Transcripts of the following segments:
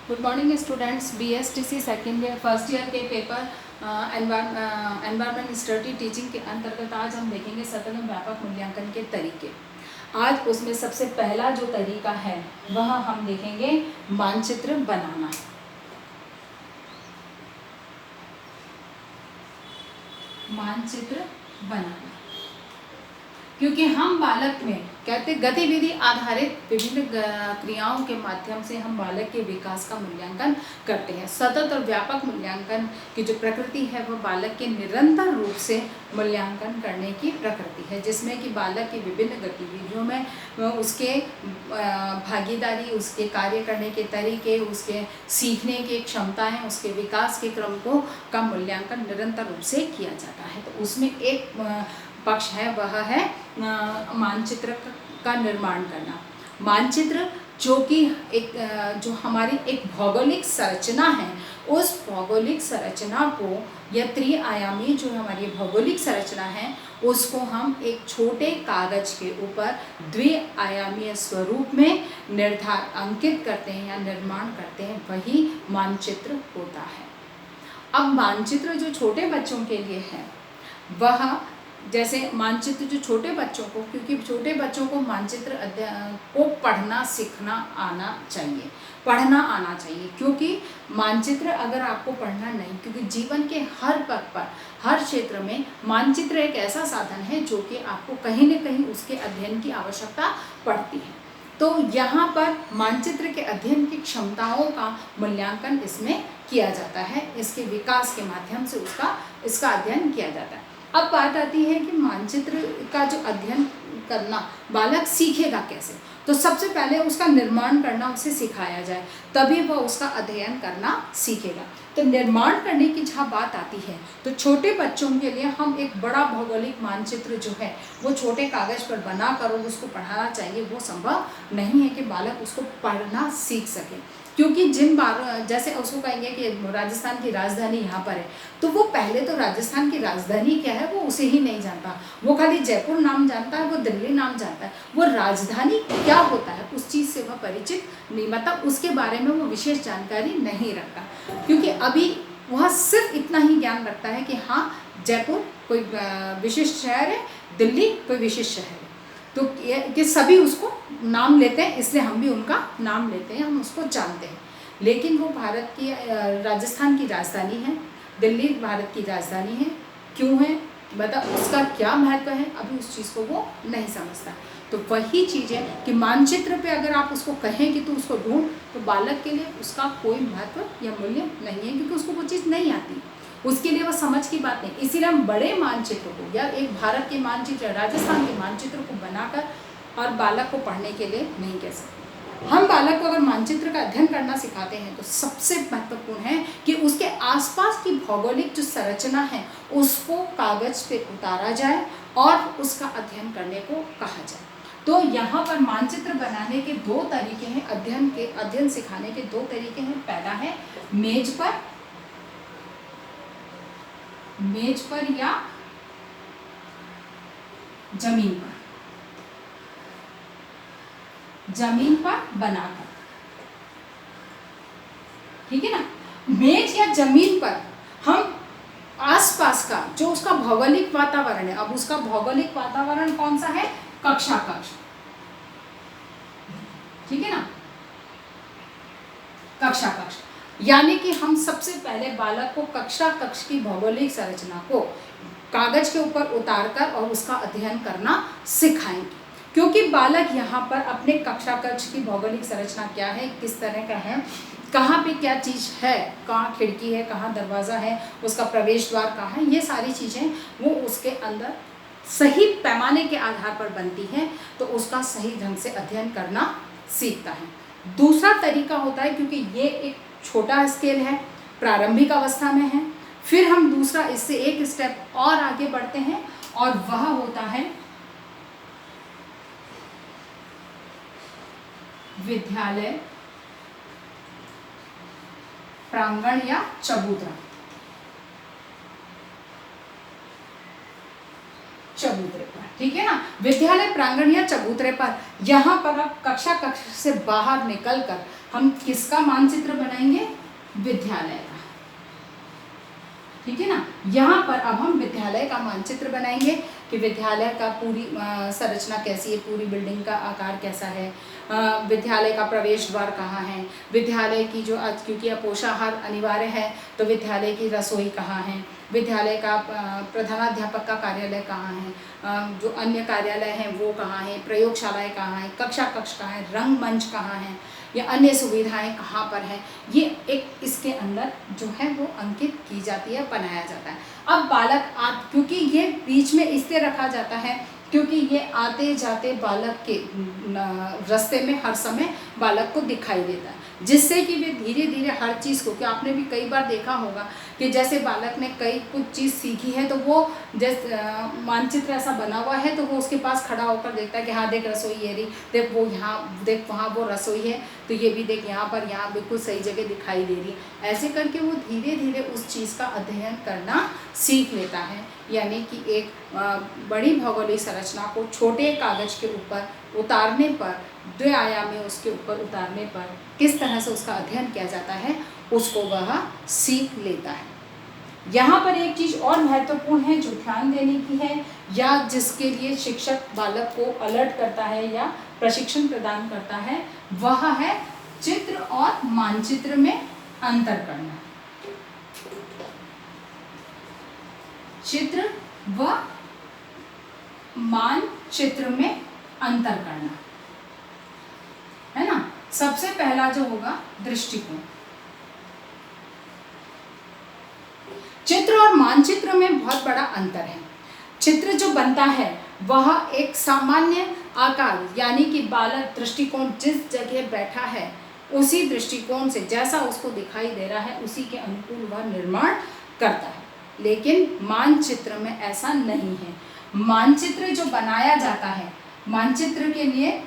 Good morning students. BSTC second year first year के paper environment study teaching के अंतर्गत आज हम देखेंगे सतत व्यापक मूल्यांकन के तरीके। आज उसमें सबसे पहला जो तरीका है वह हम देखेंगे मानचित्र बनाना। मानचित्र बनाना, क्योंकि हम बालक में कहते गतिविधि आधारित विभिन्न क्रियाओं के माध्यम से हम बालक के विकास का मूल्यांकन करते हैं। सतत और व्यापक मूल्यांकन की जो प्रकृति है वह बालक के निरंतर रूप से मूल्यांकन करने की प्रकृति है, जिसमें कि बालक की विभिन्न गतिविधियों में उसके भागीदारी, उसके कार्य करने के तरीके, उसके सीखने की क्षमताएं, उसके विकास के क्रम को का मूल्यांकन निरंतर रूप से किया जाता है। तो उसमें एक पक्ष है वह है मानचित्र का निर्माण करना। मानचित्र जो कि जो हमारी एक भौगोलिक संरचना है, उस भौगोलिक संरचना को या त्रिआयामी जो हमारी भौगोलिक संरचना है उसको हम एक छोटे कागज के ऊपर द्विआयामी स्वरूप में अंकित करते हैं या निर्माण करते हैं, वही मानचित्र होता है। अब मानचित्र जो छोटे बच्चों के लिए है वह जैसे मानचित्र जो छोटे बच्चों को, क्योंकि छोटे बच्चों को मानचित्र को पढ़ना सीखना आना चाहिए, पढ़ना आना चाहिए, क्योंकि मानचित्र अगर आपको पढ़ना नहीं, क्योंकि जीवन के हर पग पर हर क्षेत्र में मानचित्र एक ऐसा साधन है जो कि आपको कहीं न कहीं उसके अध्ययन की आवश्यकता पड़ती है। तो यहाँ पर मानचित्र के अध्ययन की क्षमताओं का मूल्यांकन इसमें किया जाता है, इसके विकास के माध्यम से इसका अध्ययन किया जाता है। अब बात आती है कि मानचित्र का जो अध्ययन करना बालक सीखेगा कैसे। तो सबसे पहले उसका निर्माण करना उसे सिखाया जाए, तभी वह उसका अध्ययन करना सीखेगा। तो निर्माण करने की जहाँ बात आती है तो छोटे बच्चों के लिए हम एक बड़ा भौगोलिक मानचित्र जो है वो छोटे कागज पर बना कर उसको पढ़ाना चाहिए, वो संभव नहीं है कि बालक उसको पढ़ना सीख सके। क्योंकि जैसे उसको कहेंगे कि राजस्थान की राजधानी यहाँ पर है, तो वो पहले तो राजस्थान की राजधानी क्या है वो उसे ही नहीं जानता, वो खाली जयपुर नाम जानता है, वो दिल्ली नाम जानता है, वो राजधानी क्या होता है उस चीज़ से वह परिचित नहीं, मतलब उसके बारे में वो विशेष जानकारी नहीं रखता, क्योंकि अभी वह सिर्फ इतना ही ज्ञान रखता है कि हाँ जयपुर कोई विशिष्ट शहर है, दिल्ली कोई विशिष्ट शहर है, तो कि सभी उसको नाम लेते हैं, इसलिए हम भी उनका नाम लेते हैं, हम उसको जानते हैं। लेकिन वो भारत की राजस्थान की राजधानी है, दिल्ली भारत की राजधानी है, क्यों है मतलब उसका क्या महत्व है, अभी उस चीज़ को वो नहीं समझता। तो वही चीज़ है कि मानचित्र पे अगर आप उसको कहें कि तू उसको ढूंढ, तो बालक के लिए उसका कोई महत्व या मूल्य नहीं है, क्योंकि उसको वो चीज़ नहीं आती, उसके लिए वो समझ की बात नहीं। इसीलिए हम बड़े मानचित्र को या एक भारत के मानचित्र, राजस्थान के मानचित्र को बनाकर और बालक को पढ़ने के लिए नहीं कह सकते। हम बालक को अगर मानचित्र का अध्ययन करना सिखाते हैं तो सबसे महत्वपूर्ण है कि उसके आसपास की भौगोलिक जो संरचना है उसको कागज पे उतारा जाए और उसका अध्ययन करने को कहा जाए। तो यहाँ पर मानचित्र बनाने के दो तरीके हैं, अध्ययन सिखाने के दो तरीके हैं। पहला है मेज पर या जमीन पर बनाकर, ठीक है ना। मेज या जमीन पर हम आसपास का जो उसका भौगोलिक वातावरण है, अब उसका भौगोलिक वातावरण कौन सा है, कक्षा कक्ष, ठीक है ना, कक्षा कक्ष, यानी कि हम सबसे पहले बालक को कक्षा कक्ष की भौगोलिक संरचना को कागज के ऊपर उतारकर और उसका अध्ययन करना सिखाएंगे, क्योंकि बालक यहाँ पर अपने कक्षा कक्ष की भौगोलिक संरचना क्या है, किस तरह का है, कहाँ पे क्या चीज़ है, कहाँ खिड़की है, कहाँ दरवाज़ा है, उसका प्रवेश द्वार कहाँ है, ये सारी चीज़ें वो उसके अंदर सही पैमाने के आधार पर बनती हैं, तो उसका सही ढंग से अध्ययन करना सीखता है। दूसरा तरीका होता है, क्योंकि ये एक छोटा स्केल है, प्रारंभिक अवस्था में है, फिर हम दूसरा इससे एक स्टेप और आगे बढ़ते हैं और वह होता है विद्यालय प्रांगण या चबूतरा, चबूतरे पर, ठीक है ना। विद्यालय प्रांगण या चबूतरे पर यहाँ पर आप कक्षा कक्ष से बाहर निकलकर हम किसका मानचित्र बनाएंगे? विद्यालय का, ठीक है ना। यहाँ पर अब हम विद्यालय का मानचित्र बनाएंगे कि विद्यालय का पूरी संरचना कैसी है, पूरी बिल्डिंग का आकार कैसा है, विद्यालय का प्रवेश द्वार कहाँ है, विद्यालय की जो क्योंकि पोषाहार अनिवार्य है तो विद्यालय की रसोई कहाँ है, विद्यालय का प्रधानाध्यापक का कार्यालय कहाँ है, जो अन्य कार्यालय हैं वो कहाँ है, प्रयोगशालाएँ कहाँ हैं, कक्षा कक्ष कहाँ है, रंगमंच कहाँ है, या अन्य सुविधाएं कहाँ पर हैं, ये एक इसके अंदर जो है वो अंकित की जाती है, बनाया जाता है। अब बालक क्योंकि ये बीच में इसलिए रखा जाता है क्योंकि ये आते जाते बालक के रास्ते में हर समय बालक को दिखाई देता है, जिससे कि वे धीरे धीरे हर चीज़ को, कि आपने भी कई बार देखा होगा कि जैसे बालक ने कई कुछ चीज़ सीखी है तो वो जैसे मानचित्र ऐसा बना हुआ है तो वो उसके पास खड़ा होकर देखता है कि हाँ देख रसोई ये रही, देख वो यहाँ, देख वहाँ वो रसोई है, तो ये भी देख यहाँ पर, यहाँ बिल्कुल सही जगह दिखाई दे रही है। ऐसे करके वो धीरे धीरे उस चीज़ का अध्ययन करना सीख लेता है। यानी कि एक बड़ी भौगोलिक संरचना को छोटे कागज के ऊपर उतारने पर, द्विआयामी उसके ऊपर उतारने पर किस तरह से उसका अध्ययन किया जाता है उसको वह सीख लेता है। यहाँ पर एक चीज़ और महत्वपूर्ण है जो ध्यान देने की है, या जिसके लिए शिक्षक बालक को अलर्ट करता है या प्रशिक्षण प्रदान करता है, वह है चित्र और मानचित्र में अंतर करना। चित्र व मानचित्र में अंतर करना, है ना। सबसे पहला जो होगा दृष्टिकोण। चित्र और मानचित्र में बहुत बड़ा अंतर है। चित्र जो बनता है वह एक सामान्य आकार, यानी कि बालक दृष्टिकोण जिस जगह बैठा है उसी दृष्टिकोण से जैसा उसको दिखाई दे रहा है उसी के अनुकूल वह निर्माण करता है। लेकिन मानचित्र में ऐसा नहीं है। मानचित्र जो बनाया जाता है, मानचित्र के लिए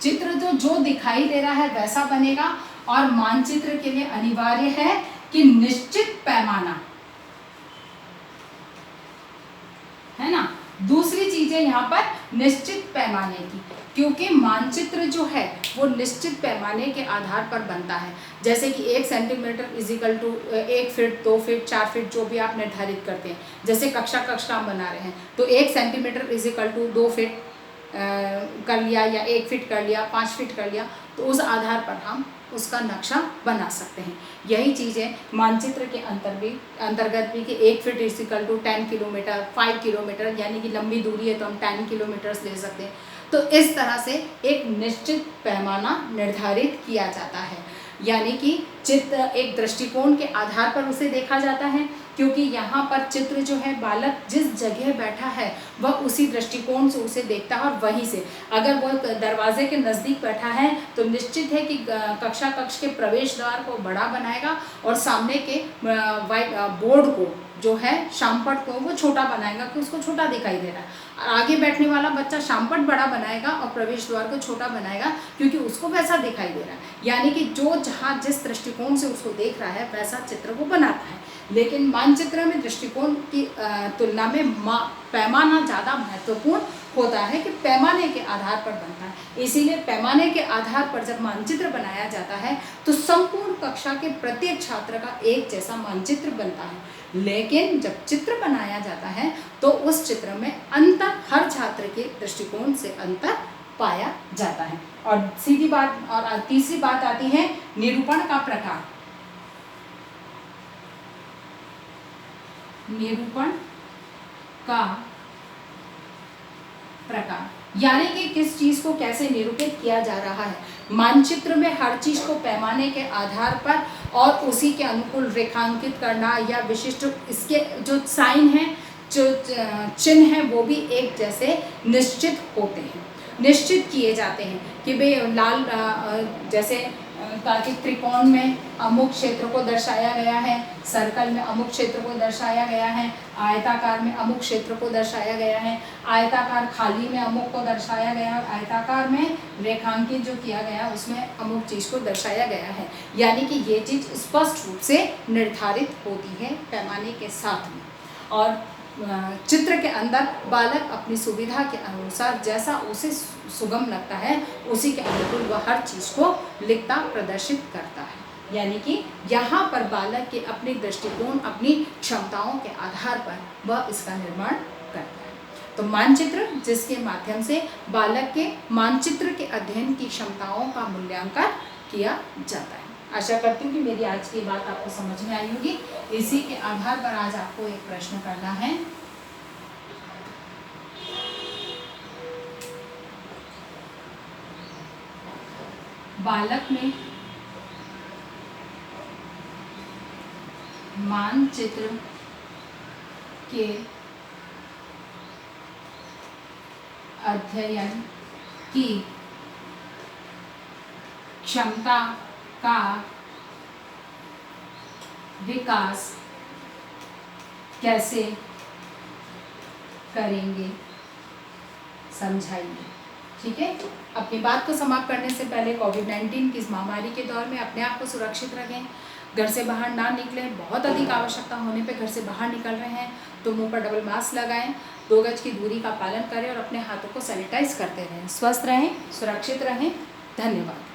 चित्र जो दिखाई दे रहा है वैसा बनेगा, और मानचित्र के लिए अनिवार्य है कि निश्चित पैमाना, है ना। दूसरी चीज है यहाँ पर निश्चित पैमाने की, क्योंकि मानचित्र जो है वो निश्चित पैमाने के आधार पर बनता है। जैसे कि 1 centimetre equal to 1 feet, 2 feet, 4 feet जो भी आप निर्धारित करते हैं। जैसे कक्षा का हम बना रहे हैं तो 1 सेंटीमीटर इजिकल टू 2 फीट कर लिया, या 1 फीट कर लिया, 5 फीट कर लिया, तो उस आधार पर हम उसका नक्शा बना सकते हैं। यही चीज़ें मानचित्र के अंतर्गत भी कि 1 feet equal to 10 kilometre, 5 kilometre, यानी कि लंबी दूरी है तो हम 10 किलोमीटर्स ले सकते हैं। तो इस तरह से एक निश्चित पैमाना निर्धारित किया जाता है, यानी कि चित्र एक दृष्टिकोण के आधार पर उसे देखा जाता है, क्योंकि यहाँ पर चित्र जो है बालक जिस जगह बैठा है वह उसी दृष्टिकोण से उसे देखता है, और वहीं से अगर वह दरवाजे के नज़दीक बैठा है तो निश्चित है कि कक्षा कक्ष के प्रवेश द्वार को बड़ा बनाएगा और सामने के बोर्ड को जो है शामपट को वो छोटा बनाएगा कि उसको छोटा दिखाई दे रहा है। आगे बैठने वाला बच्चा शामपट बड़ा बनाएगा और प्रवेश द्वार को छोटा बनाएगा क्योंकि उसको वैसा दिखाई दे रहा है। यानी कि जो जहाँ जिस दृष्टिकोण से उसको देख रहा है वैसा चित्र वो बनाता है। लेकिन मानचित्र में दृष्टिकोण की तुलना में पैमाना ज़्यादा महत्वपूर्ण होता है कि पैमाने के आधार पर बनता है। इसीलिए पैमाने के आधार पर जब मानचित्र बनाया जाता है तो संपूर्ण कक्षा के प्रत्येक छात्र का एक जैसा मानचित्र बनता है। लेकिन जब चित्र बनाया जाता है तो उस चित्र में अंतर, हर छात्र के दृष्टिकोण से अंतर पाया जाता है। और सीधी बात, और तीसरी बात आती है निरूपण का प्रकार। निरूपण का प्रकार यानी कि किस चीज को कैसे निरूपित किया जा रहा है। मानचित्र में हर चीज को पैमाने के आधार पर और उसी के अनुकूल रेखांकित करना, या विशिष्ट इसके जो साइन है, जो चिन्ह है वो भी एक जैसे निश्चित होते हैं, निश्चित किए जाते हैं कि भाई लाल जैसे ताकि त्रिकोण में अमुक क्षेत्र को दर्शाया गया है, सर्कल में अमुक क्षेत्र को दर्शाया गया है, आयताकार में अमुक क्षेत्र को दर्शाया गया है, आयताकार खाली में अमुक को दर्शाया गया है, आयताकार में रेखांकित जो किया गया उसमें अमुक चीज़ को दर्शाया गया है। यानी कि ये चीज़ स्पष्ट रूप से निर्धारित होती है पैमाने के साथ में। और चित्र के अंदर बालक अपनी सुविधा के अनुसार जैसा उसे सुगम लगता है उसी के अनुकूल वह हर चीज़ को लिखता प्रदर्शित करता है। यानी कि यहाँ पर बालक के अपने दृष्टिकोण, अपनी क्षमताओं के आधार पर वह इसका निर्माण करता है। तो मानचित्र जिसके माध्यम से बालक के मानचित्र के अध्ययन की क्षमताओं का मूल्यांकन किया जाता है। आशा करती हूँ कि मेरी आज की बात आपको समझ में आई होगी। इसी के आधार पर आज आपको एक प्रश्न करना है। बालक में मानचित्र के अध्ययन की क्षमता का विकास कैसे करेंगे, समझाइए। ठीक है, अपनी बात को समाप्त करने से पहले कोविड-19 की इस महामारी के दौर में अपने आप को सुरक्षित रखें, घर से बाहर ना निकलें। बहुत अधिक आवश्यकता होने पे घर से बाहर निकल रहे हैं तो मुंह पर डबल मास्क लगाएं, 2 गज की दूरी का पालन करें और अपने हाथों को सैनिटाइज करते रहें। स्वस्थ रहें, सुरक्षित रहें। धन्यवाद।